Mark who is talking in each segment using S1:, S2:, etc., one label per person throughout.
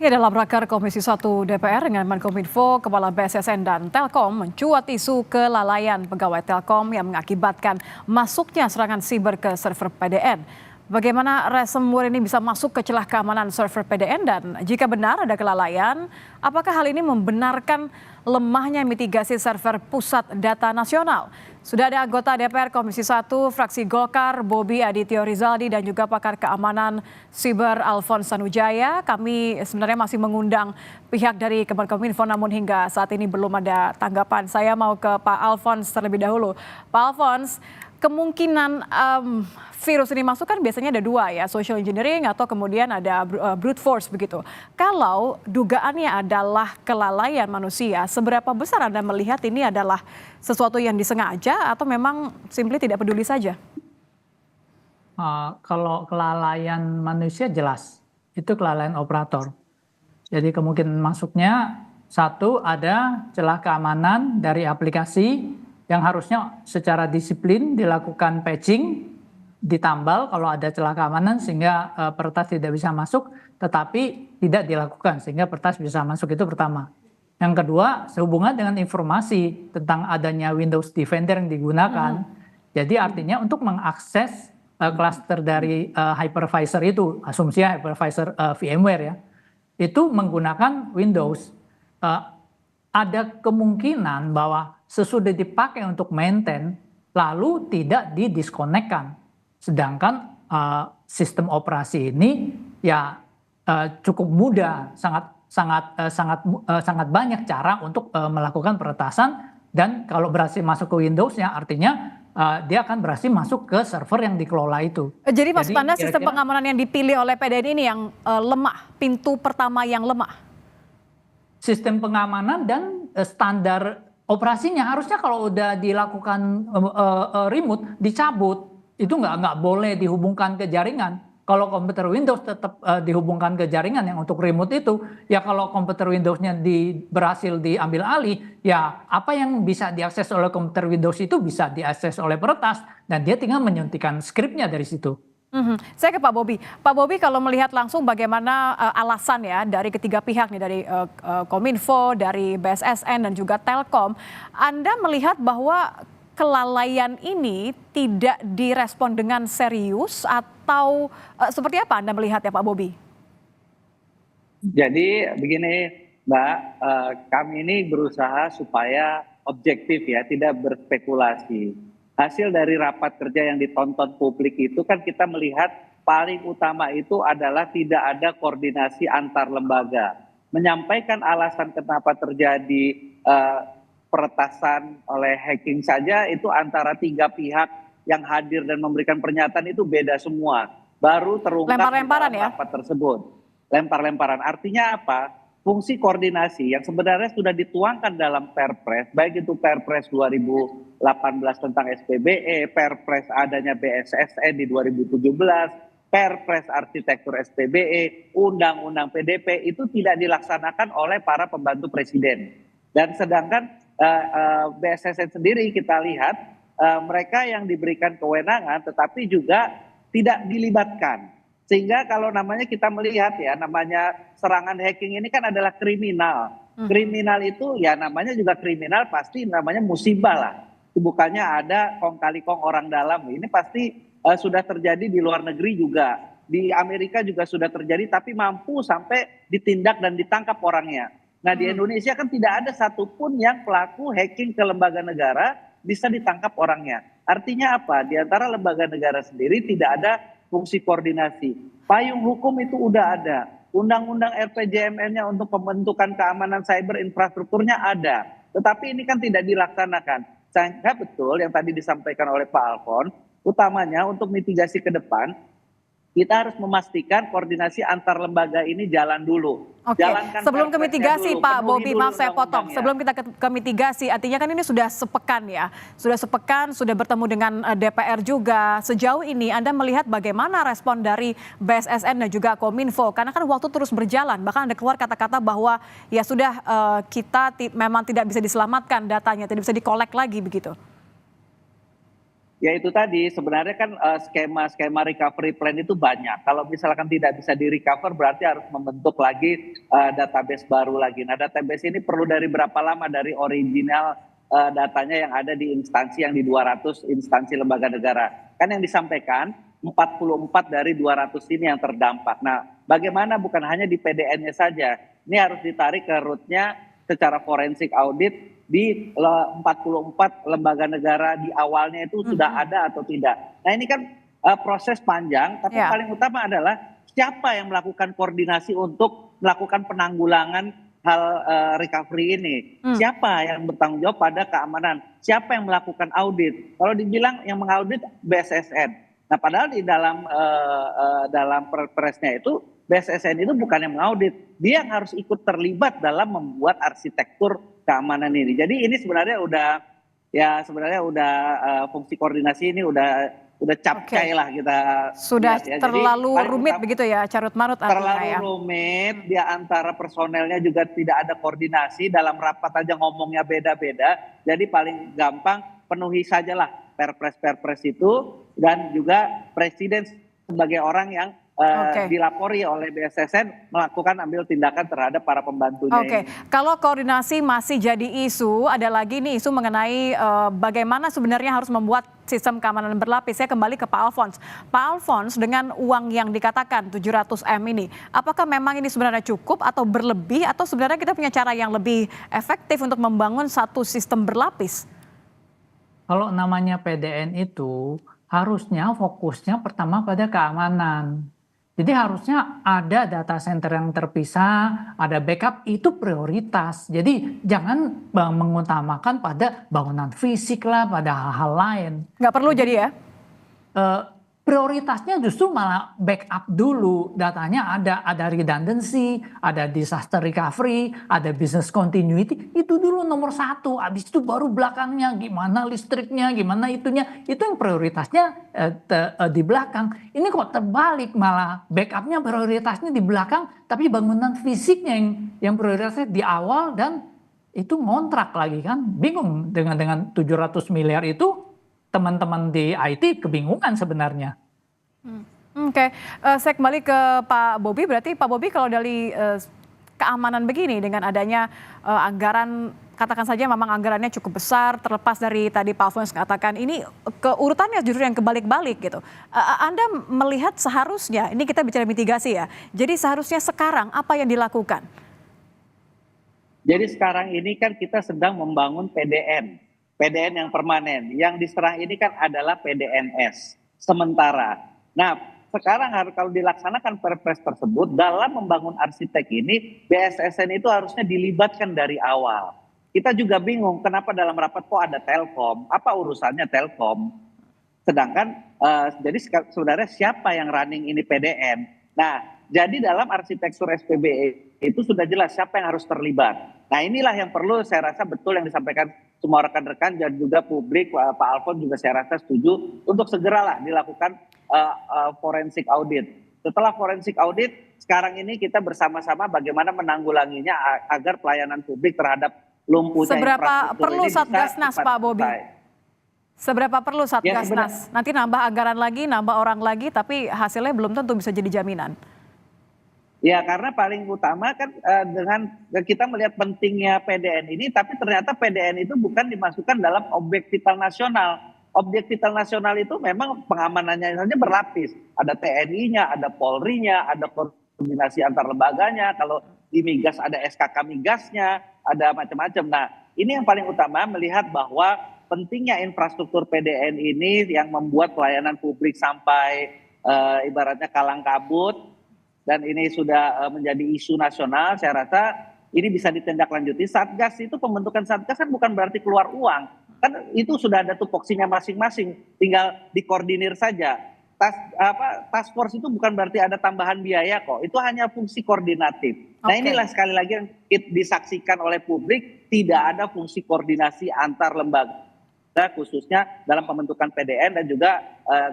S1: Ya, dalam raker Komisi 1 DPR dengan Menkominfo, Kepala BSSN dan Telkom mencuat isu kelalaian pegawai Telkom yang mengakibatkan masuknya serangan siber ke server PDN. Bagaimana ransomware ini bisa masuk ke celah keamanan server PDN dan jika benar ada kelalaian, apakah hal ini membenarkan lemahnya mitigasi server pusat data nasional? Sudah ada anggota DPR Komisi 1 fraksi Golkar, Bobi Adityo Rizaldi dan juga pakar keamanan siber Alphonse Tanujaya. Kami sebenarnya masih mengundang pihak dari Kemenkominfo namun hingga saat ini belum ada tanggapan. Saya mau ke Pak Alphonse terlebih dahulu. Pak Alphonse, kemungkinan virus ini masuk kan biasanya ada dua ya, social engineering atau kemudian ada brute force begitu. Kalau dugaannya adalah kelalaian manusia, seberapa besar Anda melihat ini adalah sesuatu yang disengaja atau memang simply tidak peduli saja?
S2: Kalau kelalaian manusia jelas, itu kelalaian operator. Jadi kemungkinan masuknya satu ada celah keamanan dari aplikasi yang harusnya secara disiplin dilakukan patching, ditambal kalau ada celah keamanan sehingga peretas tidak bisa masuk, tetapi tidak dilakukan sehingga peretas bisa masuk, itu pertama. Yang kedua, sehubungan dengan informasi tentang adanya Windows Defender yang digunakan. Jadi artinya untuk mengakses cluster dari hypervisor itu, asumsinya hypervisor VMware ya, itu menggunakan Windows. Ada kemungkinan bahwa sesudah dipakai untuk maintain, lalu tidak didiskonekkan. Sedangkan sistem operasi ini ya cukup mudah, sangat banyak cara untuk melakukan peretasan, dan kalau berhasil masuk ke Windows-nya artinya dia akan berhasil masuk ke server yang dikelola itu.
S1: Jadi maksud Anda sistem pengamanan yang dipilih oleh PDN ini yang lemah, pintu pertama yang lemah?
S2: Sistem pengamanan dan standar operasinya harusnya kalau udah dilakukan remote dicabut, itu nggak boleh dihubungkan ke jaringan. Kalau komputer Windows tetap dihubungkan ke jaringan yang untuk remote itu, ya kalau komputer Windows-nya berhasil diambil alih, ya apa yang bisa diakses oleh komputer Windows itu bisa diakses oleh peretas dan dia tinggal menyuntikkan skripnya dari situ.
S1: Saya ke Pak Bobi. Pak Bobi, kalau melihat langsung bagaimana alasan ya dari ketiga pihak nih, dari Kominfo, dari BSSN dan juga Telkom, Anda melihat bahwa kelalaian ini tidak direspon dengan serius atau seperti apa Anda melihat ya Pak Bobi?
S3: Jadi begini Mbak, kami ini berusaha supaya objektif ya, tidak berspekulasi. Hasil dari rapat kerja yang ditonton publik itu kan kita melihat paling utama itu adalah tidak ada koordinasi antar lembaga. Menyampaikan alasan kenapa terjadi peretasan oleh hacking saja itu antara tiga pihak yang hadir dan memberikan pernyataan itu beda semua. Baru terungkap
S1: Lempar-lemparan
S3: dalam
S1: ya?
S3: rapat tersebut. Lempar-lemparan. Artinya apa? Fungsi koordinasi yang sebenarnya sudah dituangkan dalam Perpres, baik itu Perpres 2018 tentang SPBE, Perpres adanya BSSN di 2017, Perpres arsitektur SPBE, Undang-Undang PDP itu tidak dilaksanakan oleh para pembantu presiden. Dan sedangkan BSSN sendiri kita lihat mereka yang diberikan kewenangan tetapi juga tidak dilibatkan. Sehingga kalau namanya kita melihat ya, namanya serangan hacking ini kan adalah kriminal. Kriminal itu ya namanya juga kriminal, pasti namanya musibah lah. Bukannya ada kong kali kong orang dalam. Ini pasti sudah terjadi di luar negeri juga. Di Amerika juga sudah terjadi, tapi mampu sampai ditindak dan ditangkap orangnya. Nah di Indonesia kan tidak ada satupun yang pelaku hacking ke lembaga negara bisa ditangkap orangnya. Artinya apa? Di antara lembaga negara sendiri tidak ada fungsi koordinasi. Payung hukum itu udah ada. Undang-undang RPJMN-nya untuk pembentukan keamanan cyber infrastrukturnya ada. Tetapi ini kan tidak dilaksanakan. Sehingga betul yang tadi disampaikan oleh Pak Alphonse, utamanya untuk mitigasi ke depan, kita harus memastikan koordinasi antar lembaga ini jalan dulu.
S1: Oke, sebelum ke mitigasi Pak Bobi, maaf saya potong. Sebelum kita ke mitigasi, artinya kan ini sudah sepekan ya. Sudah sepekan, sudah bertemu dengan DPR juga. Sejauh ini Anda melihat bagaimana respon dari BSSN dan juga Kominfo? Karena kan waktu terus berjalan, bahkan ada keluar kata-kata bahwa ya sudah memang tidak bisa diselamatkan datanya, tidak bisa dikolek lagi begitu.
S3: Ya itu tadi sebenarnya kan skema-skema recovery plan itu banyak. Kalau misalkan tidak bisa di recover berarti harus membentuk lagi database baru lagi. Nah database ini perlu dari berapa lama dari original datanya yang ada di instansi yang di 200 instansi lembaga negara. Kan yang disampaikan 44 dari 200 ini yang terdampak. Nah bagaimana bukan hanya di PDN-nya saja. Ini harus ditarik ke root-nya secara forensik audit di 44 lembaga negara di awalnya itu sudah ada atau tidak. Nah ini kan proses panjang, tapi paling utama adalah siapa yang melakukan koordinasi untuk melakukan penanggulangan hal recovery ini. Siapa yang bertanggung jawab pada keamanan, siapa yang melakukan audit. Kalau dibilang yang mengaudit BSSN. Nah padahal di dalam perpresnya itu BSSN itu bukan yang mengaudit, dia yang harus ikut terlibat dalam membuat arsitektur keamanan ini. Jadi ini sebenarnya udah fungsi koordinasi ini udah capcay lah kita.
S1: Sudah
S3: lihat ya.
S1: terlalu
S3: Jadi,
S1: rumit begitu ya, carut marut
S3: terlalu rumit, dia antara personelnya juga tidak ada koordinasi, dalam rapat aja ngomongnya beda-beda. Jadi paling gampang penuhi sajalah perpres itu, dan juga presiden sebagai orang yang dilapori oleh BSSN melakukan ambil tindakan terhadap para pembantunya.
S1: Oke, kalau koordinasi masih jadi isu, ada lagi nih isu mengenai bagaimana sebenarnya harus membuat sistem keamanan berlapis. Saya kembali ke Pak Alphonse. Pak Alphonse, dengan uang yang dikatakan 700M ini, apakah memang ini sebenarnya cukup atau berlebih, atau sebenarnya kita punya cara yang lebih efektif untuk membangun satu sistem berlapis?
S2: Kalau namanya PDN itu harusnya fokusnya pertama pada keamanan. Jadi harusnya ada data center yang terpisah, ada backup, itu prioritas. Jadi jangan mengutamakan pada bangunan fisik lah, pada hal-hal lain.
S1: Nggak perlu jadi ya?
S2: Prioritasnya justru malah backup dulu. Datanya ada redundancy, ada disaster recovery, ada business continuity. Itu dulu nomor satu. Habis itu baru belakangnya gimana listriknya, gimana itunya. Itu yang prioritasnya di belakang. Ini kok terbalik, malah backupnya prioritasnya di belakang, tapi bangunan fisiknya yang prioritasnya di awal, dan itu ngontrak lagi kan. Bingung dengan 700 miliar itu. Teman-teman di IT kebingungan sebenarnya.
S1: Oke, saya kembali ke Pak Bobi. Berarti Pak Bobi, kalau dari keamanan begini dengan adanya anggaran, katakan saja memang anggarannya cukup besar, terlepas dari tadi Pak Alphonse katakan ini keurutannya justru yang kebalik-balik gitu. Anda melihat seharusnya, ini kita bicara mitigasi ya, jadi seharusnya sekarang apa yang dilakukan?
S3: Jadi sekarang ini kan kita sedang membangun PDN yang permanen. Yang diserang ini kan adalah PDNS sementara. Nah, sekarang kalau dilaksanakan perpres tersebut dalam membangun arsitek ini, BSSN itu harusnya dilibatkan dari awal. Kita juga bingung kenapa dalam rapat kok ada Telkom, apa urusannya Telkom? Sedangkan jadi sebenarnya siapa yang running ini PDN? Nah, jadi dalam arsitektur SPBE itu sudah jelas siapa yang harus terlibat. Nah inilah yang perlu saya rasa betul yang disampaikan semua rekan-rekan dan juga publik. Pak Alphonse juga saya rasa setuju untuk segeralah dilakukan forensik audit. Setelah forensik audit, sekarang ini kita bersama-sama bagaimana menanggulanginya agar pelayanan publik terhadap lumpuhnya
S1: Seberapa
S3: infrastruktur
S1: perlu
S3: ini bisa
S1: Satgasnas,
S3: cepat
S1: Pak Bobi?
S3: selesai.
S1: Seberapa perlu Satgasnas?
S3: Ya,
S1: nanti nambah anggaran lagi, nambah orang lagi, tapi hasilnya belum tentu bisa jadi jaminan.
S3: Ya karena paling utama kan dengan kita melihat pentingnya PDN ini, tapi ternyata PDN itu bukan dimasukkan dalam objek vital nasional. Objek vital nasional itu memang pengamanannya saja berlapis. Ada TNI-nya, ada Polri-nya, ada koordinasi antar lembaganya. Kalau di migas ada SKK migasnya, ada macam-macam. Nah ini yang paling utama melihat bahwa pentingnya infrastruktur PDN ini yang membuat pelayanan publik sampai ibaratnya kalang kabut. Dan ini sudah menjadi isu nasional, saya rasa ini bisa ditindaklanjuti. Satgas itu, pembentukan Satgas kan bukan berarti keluar uang. Kan itu sudah ada tupoksinya masing-masing, tinggal dikoordinir saja. Task force itu bukan berarti ada tambahan biaya kok, itu hanya fungsi koordinatif. Nah inilah sekali lagi yang disaksikan oleh publik, tidak ada fungsi koordinasi antar lembaga, khususnya dalam pembentukan PDN dan juga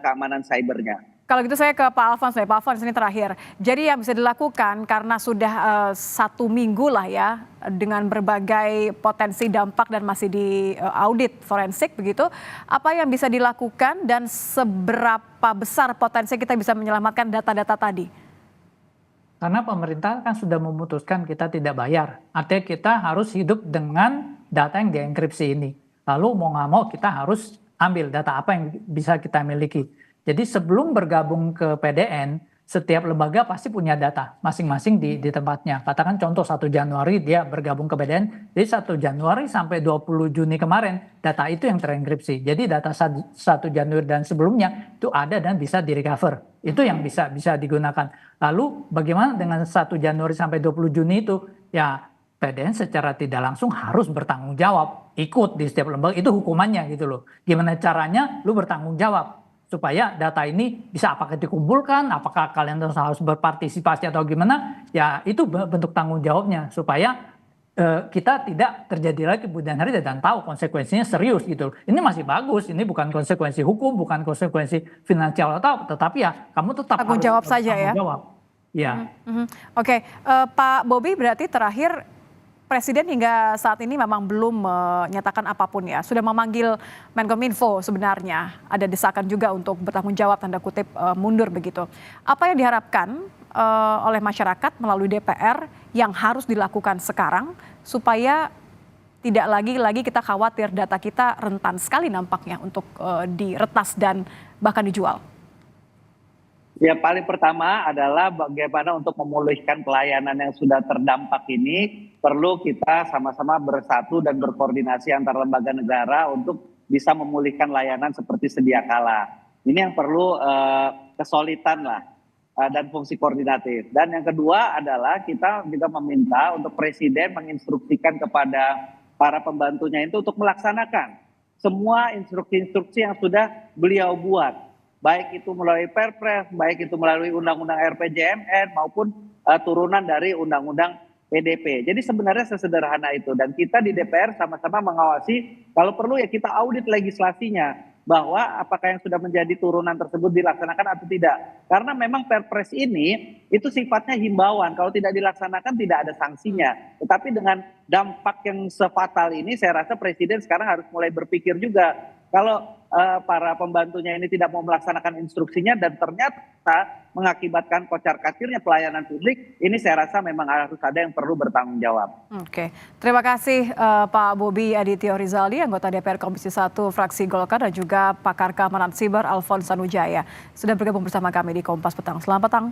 S3: keamanan cybernya.
S1: Kalau gitu saya ke Pak Alfons deh. Pak Alfons ini terakhir. Jadi yang bisa dilakukan karena sudah 1 minggu lah ya dengan berbagai potensi dampak dan masih di audit forensik begitu. Apa yang bisa dilakukan dan seberapa besar potensi kita bisa menyelamatkan data-data tadi?
S2: Karena pemerintah kan sudah memutuskan kita tidak bayar. Artinya kita harus hidup dengan data yang dienkripsi ini. Lalu mau nggak mau kita harus ambil data apa yang bisa kita miliki. Jadi sebelum bergabung ke PDN, setiap lembaga pasti punya data masing-masing di tempatnya. Katakan contoh 1 Januari dia bergabung ke PDN, jadi 1 Januari sampai 20 Juni kemarin data itu yang terenkripsi. Jadi data 1 Januari dan sebelumnya itu ada dan bisa direcover. Itu yang bisa digunakan. Lalu bagaimana dengan 1 Januari sampai 20 Juni itu? Ya PDN secara tidak langsung harus bertanggung jawab, ikut di setiap lembaga, itu hukumannya gitu loh. Gimana caranya lu bertanggung jawab supaya data ini bisa apakah dikumpulkan, apakah kalian harus berpartisipasi atau gimana, ya itu bentuk tanggung jawabnya supaya kita tidak terjadi lagi kemudian hari dan tahu konsekuensinya serius gitu. Ini masih bagus, ini bukan konsekuensi hukum, bukan konsekuensi finansial atau, tetapi ya kamu tetap
S1: Tanggung
S2: harus
S1: jawab saja ya.
S2: jawab. Ya.
S1: Oke, Pak Bobi berarti terakhir Presiden hingga saat ini memang belum menyatakan apapun ya. Sudah memanggil Menkominfo sebenarnya. Ada desakan juga untuk bertanggung jawab tanda kutip mundur begitu. Apa yang diharapkan oleh masyarakat melalui DPR yang harus dilakukan sekarang supaya tidak lagi kita khawatir data kita rentan sekali nampaknya untuk diretas dan bahkan dijual.
S3: Ya paling pertama adalah bagaimana untuk memulihkan pelayanan yang sudah terdampak ini perlu kita sama-sama bersatu dan berkoordinasi antar lembaga negara untuk bisa memulihkan layanan seperti sedia kala. Ini yang perlu kesulitan lah dan fungsi koordinatif. Dan yang kedua adalah kita juga meminta untuk Presiden menginstruksikan kepada para pembantunya itu untuk melaksanakan semua instruksi-instruksi yang sudah beliau buat. Baik itu melalui Perpres, baik itu melalui Undang-Undang RPJMN maupun turunan dari Undang-Undang PDP. Jadi sebenarnya sesederhana itu dan kita di DPR sama-sama mengawasi kalau perlu ya kita audit legislasinya bahwa apakah yang sudah menjadi turunan tersebut dilaksanakan atau tidak. Karena memang Perpres ini itu sifatnya himbauan, kalau tidak dilaksanakan tidak ada sanksinya. Tetapi dengan dampak yang sefatal ini saya rasa Presiden sekarang harus mulai berpikir juga kalau para pembantunya ini tidak mau melaksanakan instruksinya dan ternyata mengakibatkan kocar-kacirnya pelayanan publik, ini saya rasa memang harus ada yang perlu bertanggung jawab.
S1: Oke, terima kasih Pak Bobi Adityo Rizaldi, anggota DPR Komisi 1 fraksi Golkar dan juga pakar keamanan siber Alfons Tanujaya sudah bergabung bersama kami di Kompas Petang. Selamat petang.